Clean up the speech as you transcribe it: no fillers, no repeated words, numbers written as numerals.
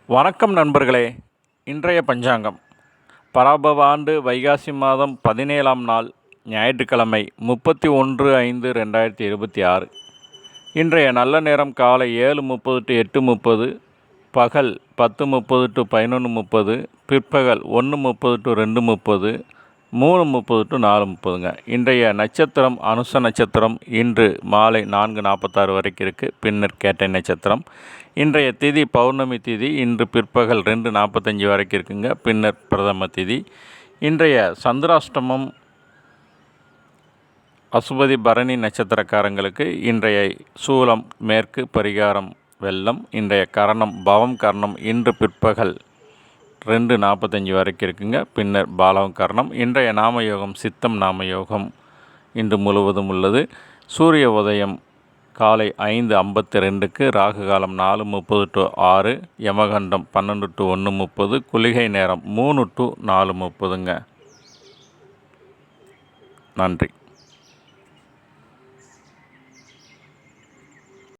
வணக்கம் நண்பர்களே. இன்றைய பஞ்சாங்கம் பராபவ ஆண்டு வைகாசி மாதம் 17ஆம் நாள் ஞாயிற்றுக்கிழமை 31/5/2026. இன்றைய நல்ல நேரம் காலை 7:30 to 8:30, பகல் 10:30 to 11:30, பிற்பகல் 1:30 to 2:30, 3:30 to 4:30ங்க. இன்றைய நட்சத்திரம் அனுச நட்சத்திரம். இன்று மாலை 4:46 வரைக்கும் இருக்குது. பின்னர் கேட்டை நட்சத்திரம். இன்றைய திதி பௌர்ணமி திதி. இன்று பிற்பகல் 2:45 வரைக்கும் இருக்குங்க. பின்னர் பிரதம திதி. இன்றைய சந்திராஷ்டமம் அசுபதி பரணி நட்சத்திரக்காரங்களுக்கு. இன்றைய சூலம் மேற்கு, பரிகாரம் வெள்ளம். இன்றைய கரணம் பவம் கரணம். இன்று பிற்பகல் 2:45 வரைக்கும் இருக்குங்க. பின்னர் பாலவம் கரணம். இன்றைய நாமயோகம் சித்தம் நாமயோகம் இன்று முழுவதும் உள்ளது. சூரிய உதயம் காலை 5:52க்கு, ராகு காலம் 4:30 to 6, யமகண்டம் 12 to 1:30, குளிகை நேரம் 3 to 4:30ங்க. நன்றி.